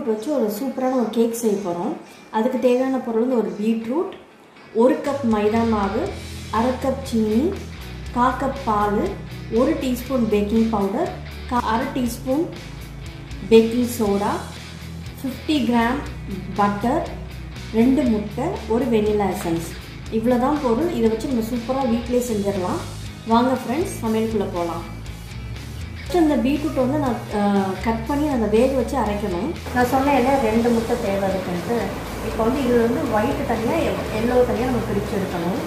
Beetroot வச்சு ஒரு சூப்பரான ஒரு கேக் செய்ய போகிறோம். அதுக்கு தேவையான பொருள் வந்து ஒரு பீட்ரூட், 1 கப் மைதா மாவு, 1/2 கப் சீனி, 1/4 கப் பால், 1 teaspoon baking powder, 1/2 teaspoon baking soda, 50 gram butter, 2 முட்டை, ஒரு வெனிலா எசன்ஸ். இவ்வளோ தான் பொருள். இதை வச்சு நம்ம சூப்பராக வீட்டிலே செஞ்சிடலாம். வாங்க ஃப்ரெண்ட்ஸ், சமையலுக்குள்ளே போகலாம். ஃபஸ்ட்டு இந்த பீட்ரூட் வந்து நான் கட் பண்ணி அதை வேக வச்சு அரைக்கணும். நான் சொன்னேன் இல்லை 2 முட்டை தேவை இருக்குன்ட்டு. இப்போ வந்து இதில் வந்து ஒயிட்டு தனியாக எல்லோ தனியாக நம்ம பிரித்து எடுக்கணும்.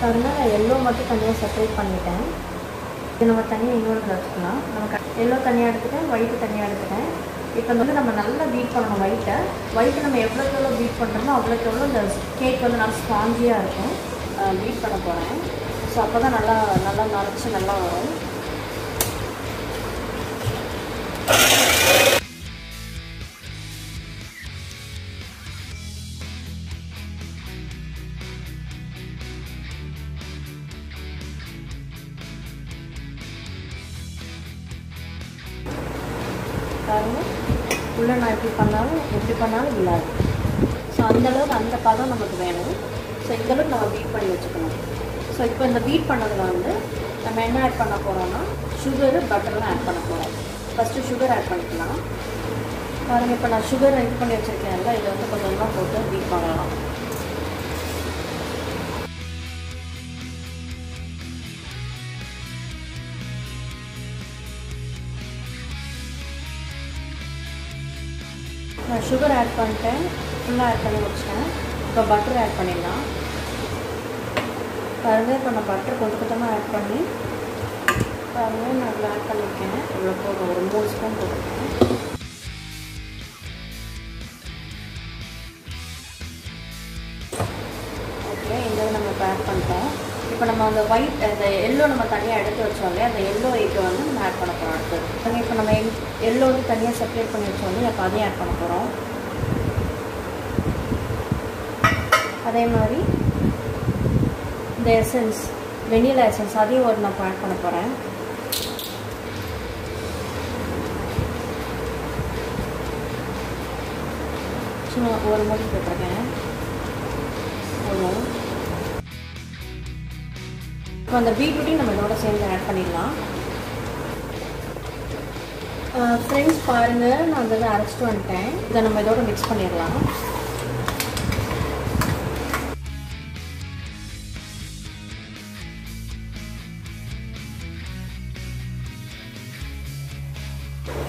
அதனால் நான் எல்லோ மட்டும் தனியாக செப்பரேட் பண்ணிட்டேன். இது நம்ம தனியாக இன்னொரு வச்சுக்கலாம். நம்ம எல்லோ தனியாக எடுத்துட்டேன், ஒயிட்டு தனியாக எடுத்துட்டேன். இப்போ வந்து நம்ம நல்லா பீட் பண்ணணும் ஒயிட்டை நம்ம எவ்வளோக்கு எவ்வளோ பீட் பண்ணுறோமோ அவ்வளோக்கு எவ்வளோ இந்த கேக் வந்து நல்லா ஸ்பாஞ்சியாக இருக்கும். பீட் பண்ண போகிறேன். ஸோ அப்போ தான் நல்லா நரைச்சி நல்லா வரும். உள்ள நான் எப்படி பண்ணாலும் விழாது. ஸோ அந்தளவுக்கு அந்த பதம் நமக்கு வேணும். ஸோ இந்தளவுக்கு நம்ம பீட் பண்ணி வச்சுக்கணும். ஸோ இப்போ இந்த பீட் பண்ணதில் வந்து நம்ம என்ன ஆட் பண்ண போகிறோம்னா சுகரு, பட்டர்லாம் ஆட் பண்ண போகிறோம். ஃபஸ்ட்டு சுகர் ஆட் பண்ணிக்கலாம். பாருங்கள், இப்போ நான் சுகர் இது பண்ணி வச்சுருக்கேன்ல, இதை வந்து கொஞ்சம் கொஞ்சமாக போட்டு பீட் பண்ணலாம். நான் சுகர் ஆட் பண்ணிட்டேன், ஃபுல்லாக ஆட் பண்ணி வச்சிட்டேன். இப்போ பட்டர் ஆட் பண்ணிடலாம். பாருங்கள், இப்போ நான் பட்டர் கொஞ்சம் கொஞ்சமாக ஆட் பண்ணி பாருங்கள் நான் இவ்வளோ ஆட் பண்ணியிருக்கேன். இவ்வளோ போதும், ஒரு 3 ஸ்பூன் போட்டிருக்கேன். ஓகே, இந்த நம்ம இப்போ ஆட் பண்ணிட்டோம். இப்போ நம்ம அந்த ஒயிட் அந்த எல்லோ நம்ம தனியாக எடுத்து வச்சோம் இல்லையா, அந்த எல்லோ எக்கு வந்து நம்ம ஆட் பண்ண போகிறோம். அடுத்து இப்போ நம்ம எல்லோ வந்து தனியாக செப்பரேட் பண்ணி வச்சோம் இல்லையா, இப்போ அதையும் ஆட் பண்ண போகிறோம். அதே மாதிரி இந்த எசன்ஸ், வெனிலா எசன்ஸ், அதையும் ஒரு நான் ஆட் பண்ண போகிறேன். சும்மா ஒரு மூடி போட்டிருக்கேன். இப்போ அந்த பீட்ரூட்டையும் நம்ம இதோட சேர்ந்து ஆட் பண்ணிடலாம். ஃப்ரெண்ட்ஸ் பாருங்கள், நான் வந்து அரைச்சிட்டு வந்துட்டேன். இதை நம்ம இதோட மிக்ஸ் பண்ணிடலாம்.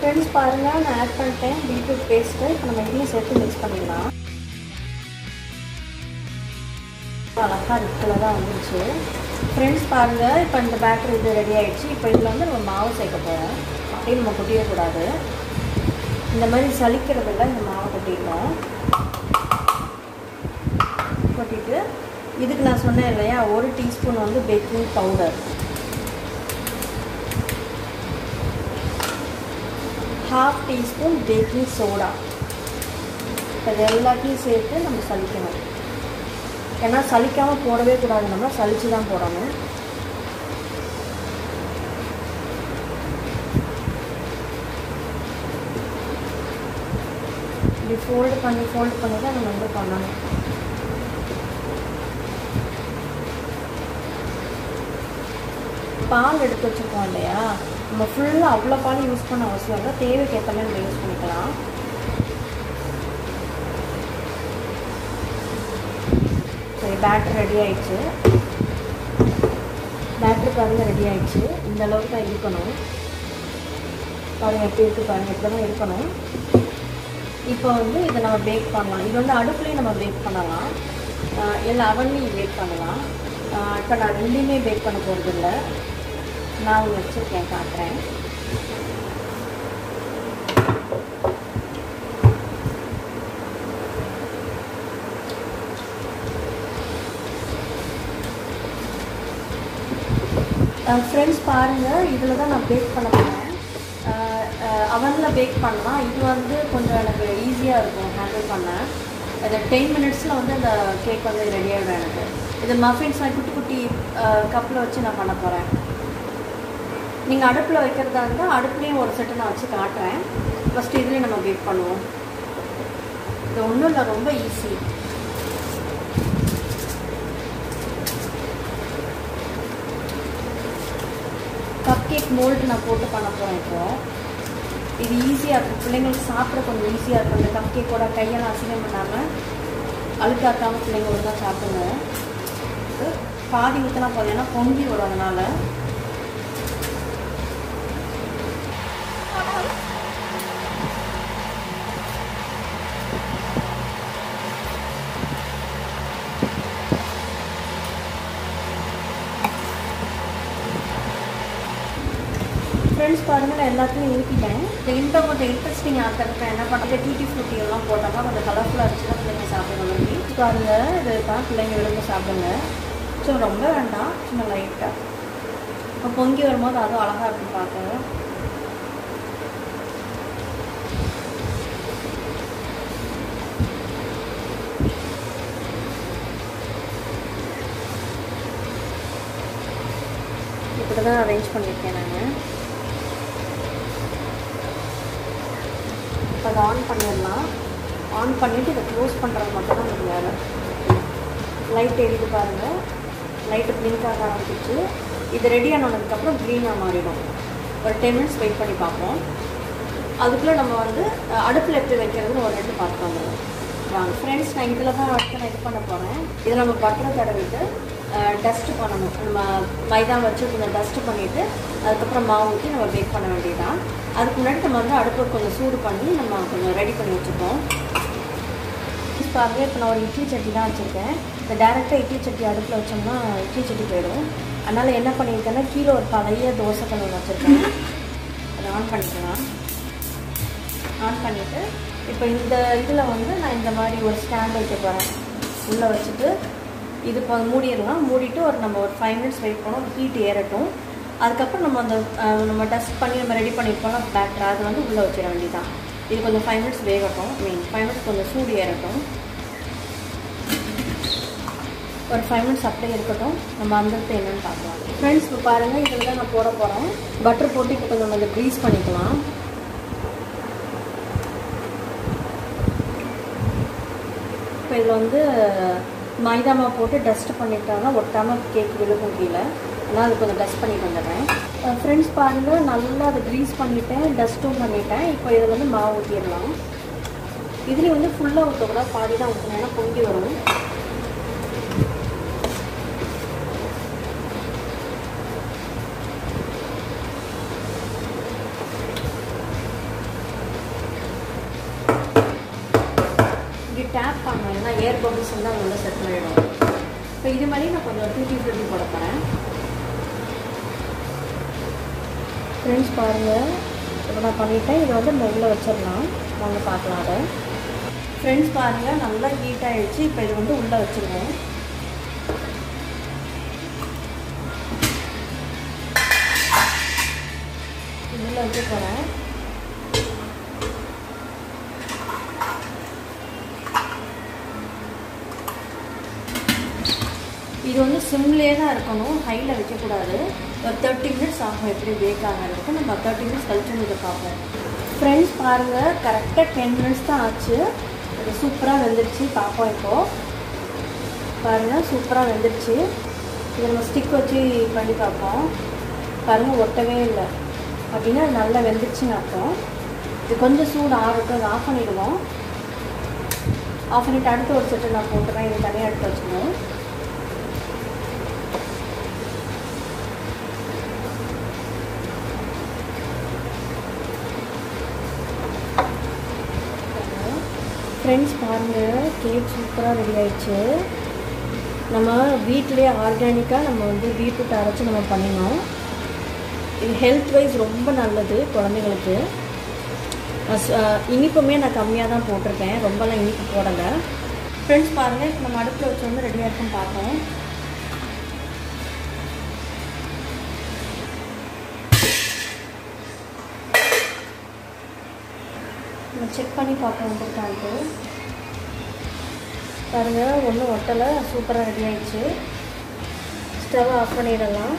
ஃப்ரெண்ட்ஸ் பாருங்கள், நான் ஆட் பண்ணிட்டேன் பீட்ரூட் பேஸ்ட்டு. இப்போ நம்ம இதையும் சேர்த்து மிக்ஸ் பண்ணிடலாம். அழகாக ரெட் வந்துருச்சு. ஃப்ரெண்ட்ஸ் பாருங்கள், இப்போ இந்த பேட்டர் இது ரெடி ஆகிடுச்சு. இப்போ இதில் வந்து நம்ம மாவு சேர்க்க போகிறோம். அப்படியே நம்ம கொட்டிடக்கூடாது. இந்த மாதிரி சலிக்கிறதில்ல, இந்த மாவை கொட்டிடணும். கொட்டிட்டு இதுக்கு நான் சொன்னேன் இல்லையா, 1 டீஸ்பூன் வந்து baking powder, 1/2 teaspoon baking soda. இது எல்லாத்தையும் சேர்த்து நம்ம சலிக்கணும். ஏன்னா சலிக்காமல் போடவே கூடாது, நம்ம சலிச்சு தான் போடணும். இப்படி ஃபோல்டு பண்ணி தான் நம்ம வந்து பண்ணணும். பால் எடுத்து வச்சுருக்கோம் இல்லையா, நம்ம ஃபுல்லாக அவ்வளோ பால் யூஸ் பண்ண அவசியம் இல்லை. தேவைக்கு ஏற்ற மாதிரி நம்ம யூஸ் பண்ணிக்கலாம். சரி, பேட்டர் ரெடி ஆகிடுச்சு. பேட்டர் பாருங்கள் ரெடி ஆகிடுச்சு. இந்த அளவுக்கு தான் இருக்கணும். பாருங்கள் எப்படி இருக்குது பாருங்கள், இப்படி தான் இருக்கணும். இப்போ வந்து இதை நம்ம பேக் பண்ணலாம். இது வந்து அடுப்புலேயும் நம்ம பேக் பண்ணலாம், இல்லை அவன்லேயும் பேக் பண்ணலாம். இப்போ நான் 2மே பேக் பண்ண போகிறது இல்லை. நான் வச்சுருக்கேன், காட்டுறேன். ஃப்ரெண்ட்ஸ் பாருங்கள், இதில் தான் நான் பேக் பண்ண போகிறேன். அவனில் பேக் பண்ணலாம். இது வந்து கொஞ்சம் எனக்கு ஈஸியாக இருக்கும் ஹேண்டில் பண்ண. அது 10 மினிட்ஸில் வந்து அந்த கேக் வந்து ரெடி ஆகிடும் எனக்கு. இது மஃபின்ஸ் நான் குட்டி குட்டி கப்பில் வச்சு நான் பண்ண போகிறேன். நீங்கள் அடுப்பில் வைக்கிறதா இருந்தால் அடுப்புலேயும் ஒரு செட்டு நான் வச்சு காட்டுறேன். ஃபஸ்ட்டு இதுலேயும் நம்ம பேக் பண்ணுவோம். இது ஒன்றும் இல்லை, ரொம்ப ஈஸி. கப் கேக் மோல்டு நான் போட்டு பண்ண போகிறேன். இப்போது இது ஈஸியாக இருக்கும், பிள்ளைங்களுக்கு சாப்பிட கொஞ்சம் ஈஸியாக இருக்கும். இந்த கப் கேக்கோட கையெல்லாம் அசிங்கம் பண்ணாமல் அழுக்காக்காமல் பிள்ளைங்க ஒழுங்காக சாப்பிடுங்க. பாதி ஊற்றினா போதும், ஏன்னா பொங்கி வரும். அதனால் ஃப்ரெண்ட்ஸ் பாருங்கள், நான் எல்லாத்தையும் ஊற்றிட்டேன். இந்த இன்னும் கொஞ்சம் இன்ட்ரெஸ்டிங் ஆக்கிறதுக்கு என்ன பண்ணுறது, டூட்டி ஃப்ரூட்டி எல்லாம் போட்டோம்னா கொஞ்சம் கலர்ஃபுல்லாக இருந்துச்சுன்னா பிள்ளைங்க சாப்பிடுங்க. விரும்பி பாருங்கள், இது தான் பிள்ளைங்க விரும்பி சாப்பிடுங்க. ஸோ ரொம்ப வேண்டாம், சும்மா லைட்டாக. இப்போ பொங்கி வரும்போது அதுவும் அழகாக இருக்கும் பார்க்க. இப்படி தான் அரேஞ்ச் பண்ணியிருக்கேன் நான். அதை ஆன் பண்ணிடலாம். ஆன் பண்ணிவிட்டு இதை க்ளோஸ் பண்ணுறது மட்டும் தான் எனக்கு வேலை. லைட் எரியுது பாருங்கள், லைட்டு பிளிங்க் ஆக ஆரம்பிச்சிச்சு. இது ரெடி ஆனதுக்கப்புறம் க்ரீனாக மாறிடும். ஒரு 10 மினிட்ஸ் வெயிட் பண்ணி பார்ப்போம். அதுக்குள்ளே நம்ம வந்து அடுப்பில் எப்படி வைக்கிறதுன்னு ஒரு ரெண்டு பார்த்துக்கோங்க வாங்க. ஃப்ரெண்ட்ஸ், நான் இதில் தான் அடுத்து நான் இது பண்ண போகிறேன். இதை நம்ம பட்டரை தடவிட்டு டஸ்ட்டு பண்ணணும். நம்ம மைதா வச்சு கொஞ்சம் டஸ்ட்டு பண்ணிவிட்டு அதுக்கப்புறம் மாவு ஊற்றி நம்ம பேக் பண்ண வேண்டியதான். அதுக்கு முன்னாடி நம்ம வந்து அடுப்பு கொஞ்சம் சூடு பண்ணி நம்ம கொஞ்சம் ரெடி பண்ணி வச்சுப்போம். பாருங்கள், இப்போ நான் ஒரு இட்லி சட்டி தான் வச்சுருக்கேன். இந்த டேரெக்டாக இட்லி சட்டி அடுப்பில் வச்சோம்னா இட்லி சட்டி போயிடும். அதனால் என்ன பண்ணியிருக்கேன்னா கீழே ஒரு பழைய தோசை கல் ஒன்று வச்சுருக்கேன். அதை ஆன் பண்ணிக்கலாம். ஆன் பண்ணிவிட்டு இப்போ இந்த இதில் வந்து நான் இந்த மாதிரி ஒரு ஸ்டாண்ட் வைக்க போகிறேன். உள்ளே வச்சுட்டு இது இப்போ மூடிடலாம். மூடிட்டு நம்ம ஒரு 5 மினிட்ஸ் வெயிட் பண்ணோம், ஹீட் ஏறட்டும். அதுக்கப்புறம் நம்ம அந்த நம்ம டஸ்ட் பண்ணி நம்ம ரெடி பண்ணியிருப்போம்னா பேட்டர் அதை வந்து உள்ளே வச்சிட வேண்டியதான். இது கொஞ்சம் 5 மினிட்ஸ் வேகட்டும். 5 மினிட்ஸ் கொஞ்சம் சூடு ஏறட்டும். ஒரு 5 மினிட்ஸ் அப்படியே இருக்கட்டும். நம்ம அந்த என்னன்னு பார்க்கலாம். ஃப்ரெண்ட்ஸ், இப்போ பாருங்கள், இதில் தான் நான் போட போகிறேன். பட்டர் போட்டு இப்போ கொஞ்சம் நம்ம க்ரீஸ் பண்ணிக்கலாம். இப்போ இதில் வந்து மைதா மாவு போட்டு டஸ்ட் பண்ணிட்டாங்கன்னா ஒட்டாமல் கேக் விழுகும் கீழே. ஆனால் அது கொஞ்சம் டஸ்ட் பண்ணிட்டு வந்துடுறேன். ஃப்ரெண்ட்ஸ் பாருங்கள், நல்லா அதை க்ரீஸ் பண்ணிவிட்டேன், டஸ்ட்டும் பண்ணிவிட்டேன். இப்போ இதில் வந்து மாவு ஊற்றிடலாம். இதுலேயும் வந்து ஃபுல்லாக ஊற்றக்கூடாது, பாதி தான் ஊற்றணும், ஏன்னா பொங்கி வரும். இப்படி டேப் பண்ணணும், ஏன்னா ஏர் பபிள்ஸ் வந்து அது நல்லா செட்டில் ஆகிடும். இப்போ இது மாதிரி நான் கொஞ்சம் டூட்டி ஃப்ரூட்டி போட போகிறேன். ஃப்ரெண்ட்ஸ் பாருங்கள், இப்போ நான் பண்ணிவிட்டேன். இதை வந்து நெல்லில் வச்சிடலாம். வாங்க பார்க்கலாம் அதை. ஃப்ரெண்ட்ஸ் பாருங்கள், நல்லா ஹீட் ஆகிடுச்சு. இப்போ இது வந்து உள்ளே வச்சுருவேன். உள்ளே வச்சு போகிறேன். இது வந்து சிம்லேயே தான் இருக்கணும், ஹையில் வைக்கக்கூடாது. ஒரு 30 மினிட்ஸ் ஆகும் எப்படி பேக் ஆகிறதுக்கு. நம்ம 30 மினிட்ஸ் கழிச்சு இதை பார்ப்போம். ஃப்ரெண்ட்ஸ் பாருங்கள், கரெக்டாக 10 மினிட்ஸ் தான் ஆச்சு. இது சூப்பராக வெந்துருச்சு. பார்ப்போம். இப்போது பாருங்கள், சூப்பராக வெந்துருச்சு. இதை நம்ம ஸ்டிக் வச்சு பண்ணி பார்ப்போம். பாருங்கள், ஒட்டவே இல்லை. அப்படின்னா நல்லா வெந்துருச்சுன்னு அர்த்தம். இது கொஞ்சம் சூடு ஆறட்டும். அதை ஆஃப் பண்ணிவிடுவோம். ஆஃப் பண்ணிவிட்டு அடுத்து ஒரு செட்டு நான் போட்டுறேன். இது தனியாக எடுத்து வச்சுக்கணும். ஃப்ரெண்ட்ஸ் பாருங்கள், கேக் சூப்பராக ரெடி ஆயிடுச்சு. நம்ம வீட்டிலே ஆர்கானிக்காக நம்ம வந்து பீட்ரூட் அரைச்சி நம்ம பண்ணினோம். இது ஹெல்த் வைஸ் ரொம்ப நல்லது குழந்தைங்களுக்கு. இனிப்புமே நான் கம்மியாக தான் போட்டிருக்கேன், ரொம்பலாம் இனிப்பு போடலை. ஃப்ரெண்ட்ஸ் பாருங்கள், இப்போ நம்ம அடுப்பில் வச்சு வந்து ரெடியாக இருக்குன்னு பார்ப்போம். செக் பண்ணி பார்க்க வந்துருக்கான்ட்டு பாருங்கள், ஒன்றும் ஒட்டலை, சூப்பராக ரெடி ஆயிடுச்சு. ஸ்டவ் ஆஃப் பண்ணிடலாம்.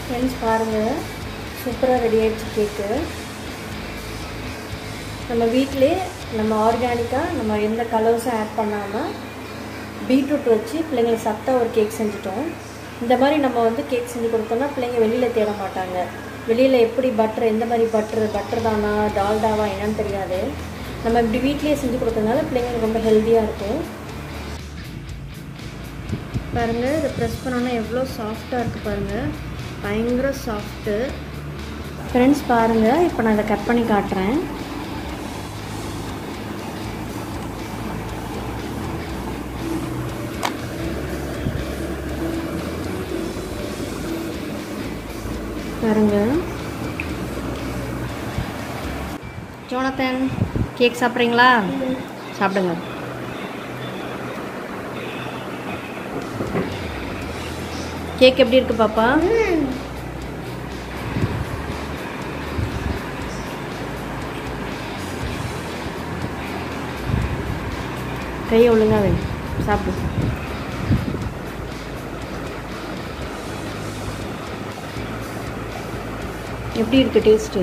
ஃப்ரெண்ட்ஸ் பாருங்கள், சூப்பராக ரெடி ஆயிடுச்சு கேக்கு. நம்ம வீட்டிலே நம்ம ஆர்கானிக்காக நம்ம எந்த கலர்ஸும் ஆட் பண்ணாமல் பீட்ரூட் வச்சு பிள்ளைங்களுக்கு சத்தாக ஒரு கேக் செஞ்சுட்டோம். இந்த மாதிரி நம்ம வந்து கேக் செஞ்சு கொடுத்தோம்னா பிள்ளைங்க வெளியில் தேட மாட்டாங்க. வெளியில் எப்படி பட்டர், எந்த மாதிரி பட்டர் தானா டால்டாவா என்னன்னு தெரியாது. நம்ம இப்படி வீட்லேயே செஞ்சு கொடுத்ததுனால பிள்ளைங்களுக்கு ரொம்ப ஹெல்த்தியாக இருக்கும். பாருங்கள், இதை ப்ரெஸ் பண்ணோன்னா எவ்வளோ சாஃப்டாக இருக்குது பாருங்கள், பயங்கர சாஃப்ட்டு. ஃப்ரெண்ட்ஸ் பாருங்கள், இப்போ நான் இதை கட் பண்ணி காட்டுறேன். பாருங்க, ஜோனத்தன் கேக் சாப்பிட்றீங்களா? சாப்பிடுங்க. கேக் எப்படி இருக்கு பாப்பா? கையை ஒழுங்கா வை, சாப்பிடு. எப்படி இருக்கு டேஸ்ட்டு?